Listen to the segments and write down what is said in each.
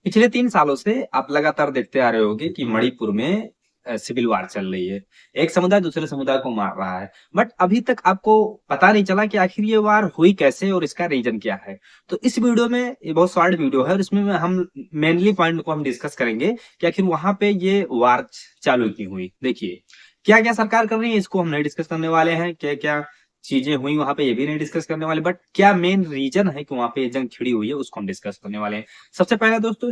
पिछले 3 सालों से आप लगातार देखते आ रहे होंगे कि मणिपुर में सिविल वार चल रही है। एक समुदाय दूसरे समुदाय को मार रहा है। बट अभी तक आपको पता नहीं चला कि आखिर ये वार हुई कैसे और इसका रीज़न क्या है? तो इस वीडियो में ये बहुत शॉर्ट वीडियो है और इसमें हम मेनली पॉइंट को हम डिस्कस करेंगे कि आखिर वहाँ पे ये वार चालू क्यों हुई? देखिए, क्या-क्या सरकार कर रही है इसको हम नहीं डिस्कस करने वाले हैं। क्या-क्या चीज़ें हुई वहाँ पे ये भी नहीं डिस्कस करने वाले, बट क्या मेन रीज़न है कि वहाँ पे ये जंग छिड़ी हुई है उसको हम डिस्कस करने वाले हैं। सबसे पहला दोस्तों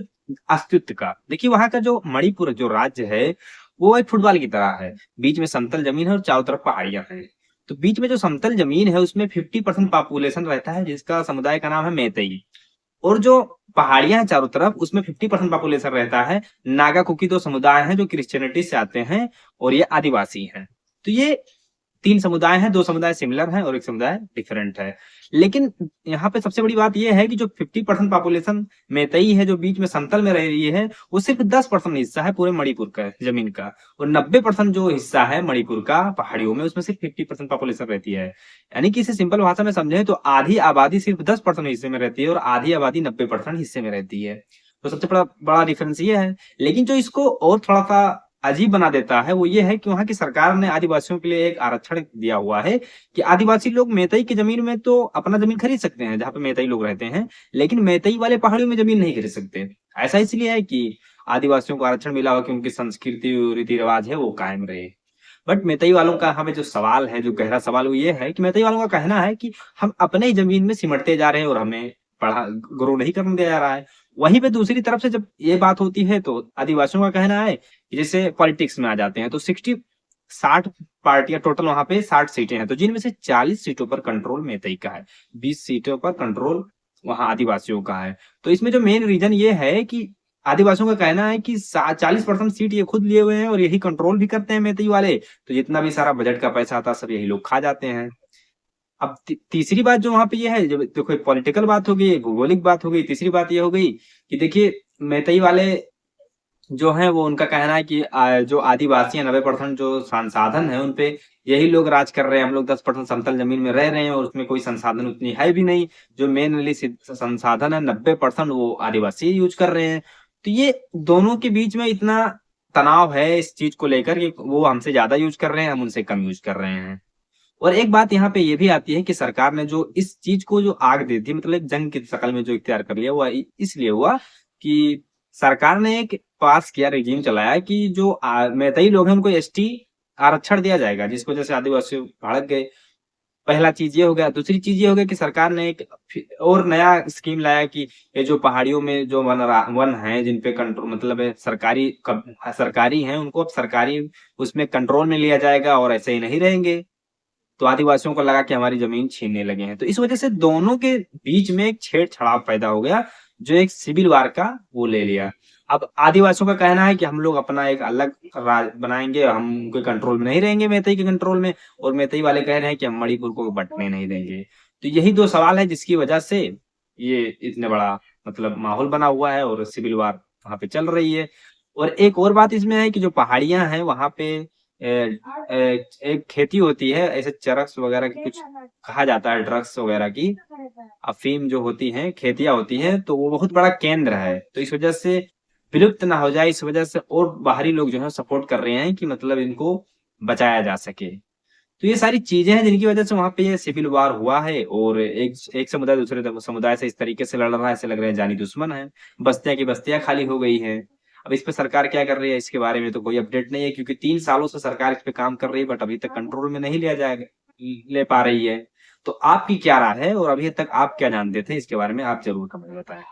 अस्तित्व का। देखिए वहाँ का जो मणिपुर जो राज्य है, वो एक फुटबॉल की तरह है। बीच में समतल ज़मीन है और चारों तरफ पहाड़ियाँ हैं। तो बीच में जो समतल ज़मीन है उसमें 50% पॉपुलेशन रहता है जिसका समुदाय का नाम है मैतेई। और जो पहाड़ियाँ हैं चारों तरफ उसमें 50% पॉपुलेशन रहता है। नागा कुकी 2 समुदाय हैं जो क्रिश्चियनिटी से आते हैं और ये आदिवासी हैं। तो ये 3 समुदाय हैं, 2 समुदाय सिमिलर हैं और 1 समुदाय डिफरेंट है। लेकिन यहाँ पे सबसे बड़ी बात ये है कि जो 50% पॉपुलेशन मैतेई है, जो बीच में समतल में रह रही है, वो सिर्फ़ 10% हिस्सा है पूरे मणिपुर का ज़मीन का और 90% जो हिस्सा है मणिपुर का पहाड़ियों में, उसमें सिर्फ़ 50% पॉपुलेशन रहती है। यानी कि इसे सिंपल भाषा में समझें तो आधी आबादी सिर्फ़ 10% हिस्से में रहती है और आधी आबादी 90% हिस्से में रहती है। तो सबसे बड़ा बड़ा डिफरेंस ये है। लेकिन जो इसको और थोड़ा-सा अजीब बना देता है वो ये है कि वहाँ की सरकार ने आदिवासियों के लिए एक आरक्षण दिया हुआ है कि आदिवासी लोग मैतेई की जमीन में तो अपना जमीन खरीद सकते हैं जहाँ पे मैतेई लोग रहते हैं, लेकिन मैतेई वाले पहाड़ियों में जमीन नहीं खरीद सकते। ऐसा इसलिए है कि आदिवासियों को आरक्षण मिला हो कि उनकी संस्कृति और रीति रिवाज है वो कायम रहे। बट मैतेई वालों का यहाँ पे जो सवाल है, जो गहरा सवाल वो ये है कि मैतेई वालों का कहना है कि हम अपने ही जमीन में सिमटते जा रहे हैं और हमें पढ़ा ग्रो नहीं करने दिया जा रहा है। वहीं पे दूसरी तरफ से जब ये बात होती है तो आदिवासियों का कहना है कि जैसे पॉलिटिक्स में आ जाते हैं तो 60 पार्टियां टोटल वहां पे 60 सीटें हैं तो जिनमें से 40 सीटों पर कंट्रोल मैतेई का है, 20 सीटों पर कंट्रोल वहां आदिवासियों का है। तो इसमें जो मेन रीजन ये है कि आदिवासियों का कहना है कि 40% सीट ये खुद लिए हुए हैं और यही कंट्रोल भी करते हैं मैतेई वाले, तो जितना भी सारा बजट का पैसा आता है सब यही लोग खा जाते हैं। अब तीसरी बात जो वहाँ पे ये है, जब देखो एक पॉलिटिकल बात हो गई, एक भौगोलिक बात हो गई, तीसरी बात ये हो गई कि देखिए मैतेई वाले जो हैं वो उनका कहना है कि जो आदिवासी हैं 90% जो संसाधन है उन पे यही लोग राज कर रहे हैं। हम लोग 10% समतल ज़मीन में रह रहे हैं और उसमें कोई संसाधन उतनी है भी नहीं। जो मेनली संसाधन है 90% वो आदिवासी यूज़ कर रहे हैं। तो ये दोनों के बीच में इतना तनाव है इस चीज़ को लेकर कि वो हमसे ज़्यादा यूज़ कर रहे हैं, हम उनसे कम यूज़ कर रहे हैं। और एक बात यहाँ पे ये भी आती है कि सरकार ने जो इस चीज़ को जो आग दे दी, मतलब एक जंग की शक्ल में जो इख्तियार कर लिया, वो इसलिए हुआ कि सरकार ने एक पास किया, रेज़ीम चलाया कि जो मैतेई लोग हैं उनको एसटी आरक्षण दिया जाएगा, जिसकी वजह से आदिवासी भड़क गए। पहला चीज़ ये हो गया, दूसरी चीज़ ये हो गया कि सरकार ने एक और नया स्कीम लाया कि ये जो पहाड़ियों में जो वन हैं जिन पे कंट्रो मतलब है सरकारी हैं, उनको अब सरकारी उसमें कंट्रोल में लिया जाएगा और ऐसे ही नहीं रहेंगे। तो आदिवासियों को लगा कि हमारी ज़मीन छीनने लगे हैं। तो इस वज़ह से दोनों के बीच में एक छेड़-छड़ाव पैदा हो गया, जो एक सिविल वार का वो ले लिया। अब आदिवासियों का कहना है कि हम लोग अपना एक अलग राज बनाएँगे, हम उनके कंट्रोल में नहीं रहेंगे मैतेई के कंट्रोल में, और मैतेई वाले कह रहे हैं कि हम मणिपुर को बँटने नहीं देंगे। तो यही 2 सवाल हैं जिसकी वज़ह से ये इतने बड़ा मतलब माहौल बना हुआ है और सिविल वार वहाँ पे चल रही है। और एक और बात इसमें है कि जो पहाड़ियाँ हैं वहाँ पे एक खेती होती है, ऐसे चरस वगैरह की कुछ कहा जाता है, ड्रग्स वगैरह की, अफ़ीम जो होती हैं, खेतियाँ होती हैं, तो वो बहुत बड़ा केंद्र है। तो इस वजह से विलुप्त ना हो जाए, इस वजह से और बाहरी लोग जो हैं सपोर्ट कर रहे हैं कि मतलब इनको बचाया जा सके। तो ये सारी चीज़ें हैं जिनकी वजह से वहाँ पे ये सिविल वार हुआ है और एक एक समुदाय दूसरे समुदाय से इस तरीके से लड़ रहा है, ऐसे लग रहा है जानी दुश्मन है। बस्तियाँ की बस्तियाँ खाली हो गई हैं। अब इस पे सरकार क्या कर रही है इसके बारे में तो कोई अपडेट नहीं है, क्योंकि 3 सालों से सरकार इस पे काम कर रही है, बट अभी तक कंट्रोल में नहीं लिया जाएगा ले पा रही है। तो आपकी क्या राय है और अभी तक आप क्या जानते थे इसके बारे में? आप ज़रूर कमेंट में बताएँ।